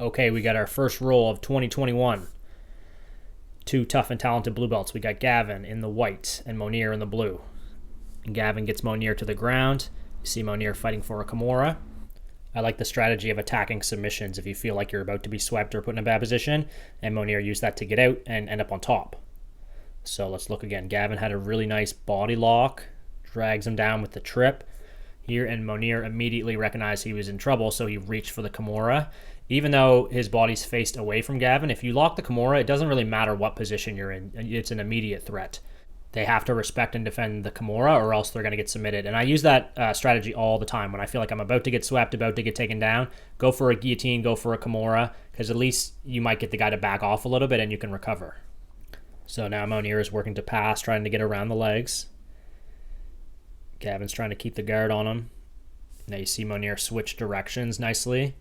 Okay, we got our first roll of 2021. Two tough and talented blue belts. We got Gavin in the white and Monier in the blue. And Gavin gets Monier to the ground. You see Monier fighting for a Kimura. I like the strategy of attacking submissions if you feel like you're about to be swept or put in a bad position, and Monier used that to get out and end up on top. So let's look again. Gavin had a really nice body lock, drags him down with the trip here, and Monier immediately recognized he was in trouble, so he reached for the Kimura. Even though his body's faced away from Gavin, if you lock the Kimura, it doesn't really matter what position you're in. It's an immediate threat. They have to respect and defend the Kimura, or else they're going to get submitted. And I use that strategy all the time when I feel like I'm about to get swept, about to get taken down. Go for a guillotine, go for a Kimura, because at least you might get the guy to back off a little bit and you can recover. So now Monier is working to pass, trying to get around the legs. Gavin's trying to keep the guard on him. Now you see Monier switch directions nicely,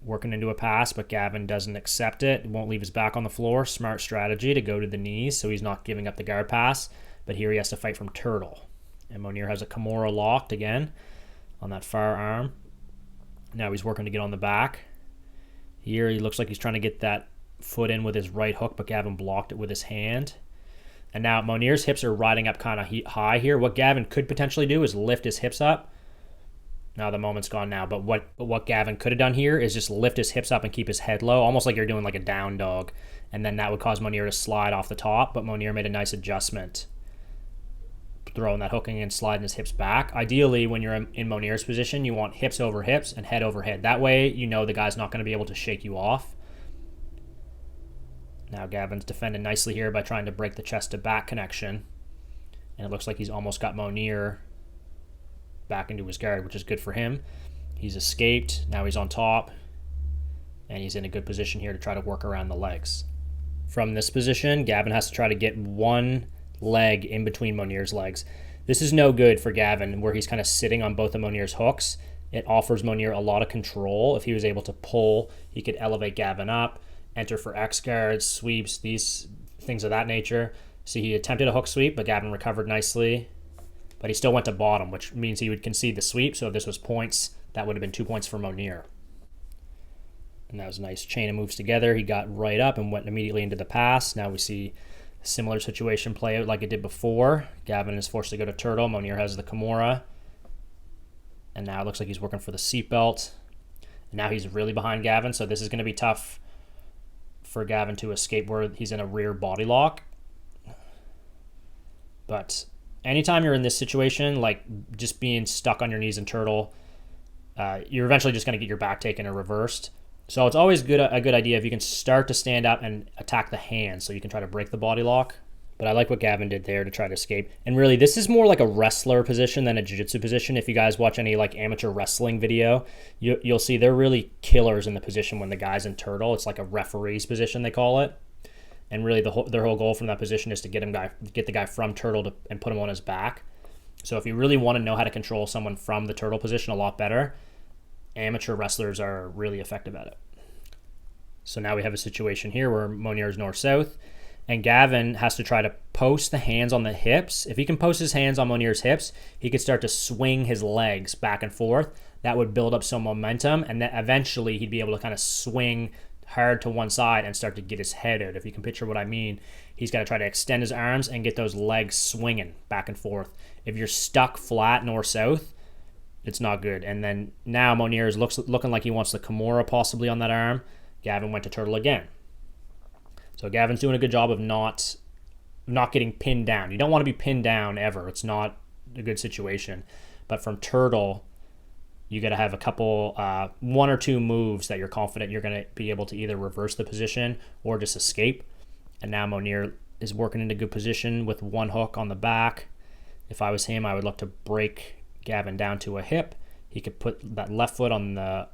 working into a pass, but Gavin doesn't accept it. Won't leave his back on the floor. Smart strategy to go to the knees, so he's not giving up the guard pass. But here he has to fight from turtle. And Monier has a Kimura locked again on that far arm. Now he's working to get on the back. Here he looks like he's trying to get that foot in with his right hook, but Gavin blocked it with his hand. And now Monier's hips are riding up kind of high here. What Gavin could potentially do is lift his hips up. Now the moment's gone now, but what Gavin could have done here is just lift his hips up and keep his head low, almost like you're doing like a down dog, and then that would cause Monier to slide off the top, but Monier made a nice adjustment, throwing that hooking and sliding his hips back. Ideally, when you're in Monier's position, you want hips over hips and head over head. That way, you know the guy's not going to be able to shake you off. Now Gavin's defending nicely here by trying to break the chest to back connection, and it looks like he's almost got Monier back into his guard, which is good for him. He's escaped. Now he's on top, and he's in a good position here to try to work around the legs. From this position, Gavin has to try to get one leg in between Monier's legs. This is no good for Gavin, where he's kind of sitting on both of Monier's hooks. It offers Monier a lot of control. If he was able to pull, he could elevate Gavin up, enter for X guards, sweeps, these things of that nature. So he attempted a hook sweep, but Gavin recovered nicely. But he still went to bottom, which means he would concede the sweep. So if this was points, that would have been 2 points for Monier. And that was a nice chain of moves together. He got right up and went immediately into the pass. Now we see a similar situation play out like it did before. Gavin is forced to go to turtle. Monier has the Kimura. And now it looks like he's working for the seatbelt. And now he's really behind Gavin, so this is going to be tough for Gavin to escape where he's in a rear body lock. But anytime you're in this situation, like just being stuck on your knees and turtle, you're eventually just going to get your back taken or reversed. So it's always a good idea if you can start to stand up and attack the hands so you can try to break the body lock. But I like what Gavin did there to try to escape. And really, this is more like a wrestler position than a jiu-jitsu position. If you guys watch any like amateur wrestling video, you'll see they're really killers in the position when the guy's in turtle. It's like a referee's position, they call it. And really, their whole goal from that position is to get the guy from turtle and put him on his back. So if you really want to know how to control someone from the turtle position a lot better, amateur wrestlers are really effective at it. So now we have a situation here where Monier is north-south, and Gavin has to try to post the hands on the hips. If he can post his hands on Monier's hips, he could start to swing his legs back and forth. That would build up some momentum, and then eventually he'd be able to kind of swing hard to one side and start to get his head out. If you can picture what I mean, he's got to try to extend his arms and get those legs swinging back and forth. If you're stuck flat north-south, it's not good. And then now Monier is looking like he wants the Kimura possibly on that arm. Gavin went to turtle again. So Gavin's doing a good job of not getting pinned down. You don't want to be pinned down ever. It's not a good situation. But from turtle, you got to have a couple, one or two moves that you're confident you're going to be able to either reverse the position or just escape. And now Monier is working in a good position with one hook on the back. If I was him, I would look to break Gavin down to a hip. He could put that left foot on the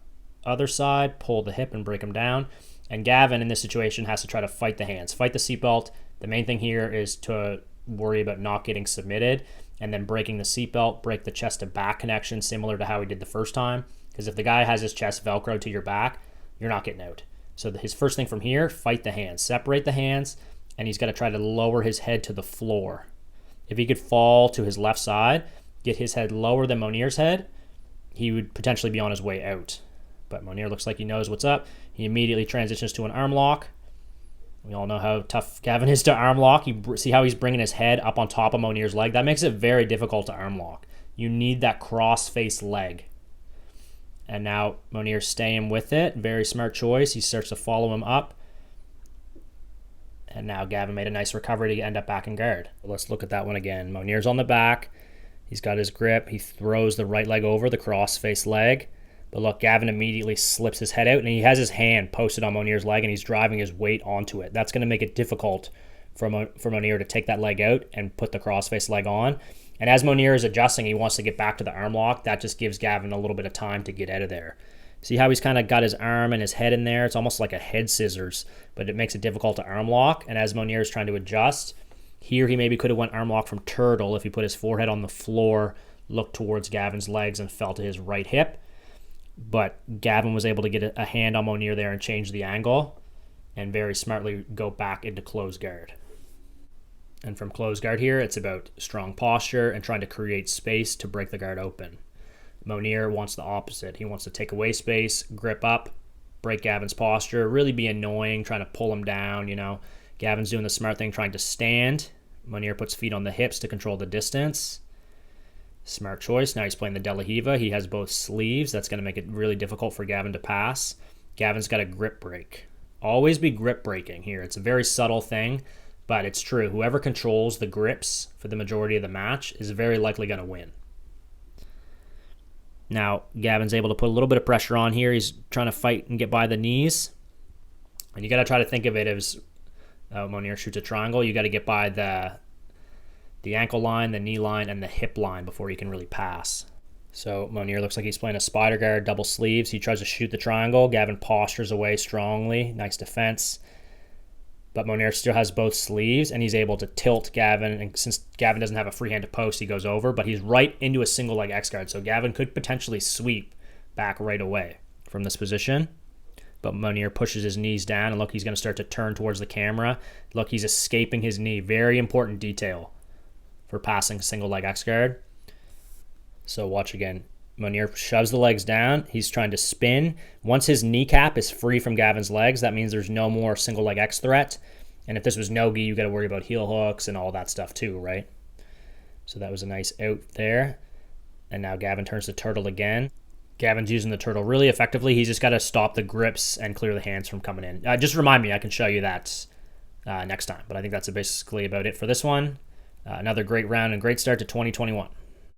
other side, pull the hip and break him down. And Gavin in this situation has to try to fight the hands, fight the seatbelt. The main thing here is to worry about not getting submitted and then breaking the seatbelt, break the chest to back connection similar to how he did the first time. Because if the guy has his chest Velcro to your back, you're not getting out. So his first thing from here, fight the hands, separate the hands, and he's got to try to lower his head to the floor. If he could fall to his left side, get his head lower than Monier's head, he would potentially be on his way out. but Monier looks like he knows what's up. He immediately transitions to an arm lock. We all know how tough Gavin is to arm lock. See how he's bringing his head up on top of Monier's leg? That makes it very difficult to arm lock. You need that cross-face leg. And now Monier's staying with it. Very smart choice. He starts to follow him up. And now Gavin made a nice recovery to end up back in guard. Let's look at that one again. Monier's on the back. He's got his grip. He throws the right leg over, the cross-face leg. But look, Gavin immediately slips his head out, and he has his hand posted on Monier's leg, and he's driving his weight onto it. That's going to make it difficult for Monier to take that leg out and put the cross-face leg on. And as Monier is adjusting, he wants to get back to the arm lock. That just gives Gavin a little bit of time to get out of there. See how he's kind of got his arm and his head in there? It's almost like a head scissors, but it makes it difficult to arm lock. And as Monier is trying to adjust, here he maybe could have went arm lock from turtle if he put his forehead on the floor, looked towards Gavin's legs, and fell to his right hip. But Gavin was able to get a hand on Monier there and change the angle and very smartly go back into closed guard. And from closed guard here, it's about strong posture and trying to create space to break the guard open. Monier wants the opposite. He wants to take away space, grip up, break Gavin's posture, really be annoying, trying to pull him down, you know. Gavin's doing the smart thing, trying to stand. Monier puts feet on the hips to control the distance. Smart choice. Now he's playing the De La Hiva. He has both sleeves. That's going to make it really difficult for Gavin to pass. Gavin's got a grip break. Always be grip breaking here. It's a very subtle thing, but it's true. Whoever controls the grips for the majority of the match is very likely going to win. Now, Gavin's able to put a little bit of pressure on here. He's trying to fight and get by the knees. And you got to try to think of it as Monier shoots a triangle. You got to get by the ankle line, the knee line, and the hip line before you can really pass. So Monier looks like he's playing a spider guard, double sleeves. He tries to shoot the triangle. Gavin postures away strongly. Nice defense. But Monier still has both sleeves, and he's able to tilt Gavin. And since Gavin doesn't have a free hand to post, he goes over. But he's right into a single leg X guard. So Gavin could potentially sweep back right away from this position. But Monier pushes his knees down. And look, he's going to start to turn towards the camera. Look, he's escaping his knee. Very important detail for passing single leg X guard. So watch again. Monier shoves the legs down. He's trying to spin. Once his kneecap is free from Gavin's legs, that means there's no more single leg X threat. And if this was no-gi, you got to worry about heel hooks and all that stuff too, right? So that was a nice out there. And now Gavin turns to turtle again. Gavin's using the turtle really effectively. He's just got to stop the grips and clear the hands from coming in. Just remind me, I can show you that next time. But I think that's basically about it for this one. Another great round and great start to 2021.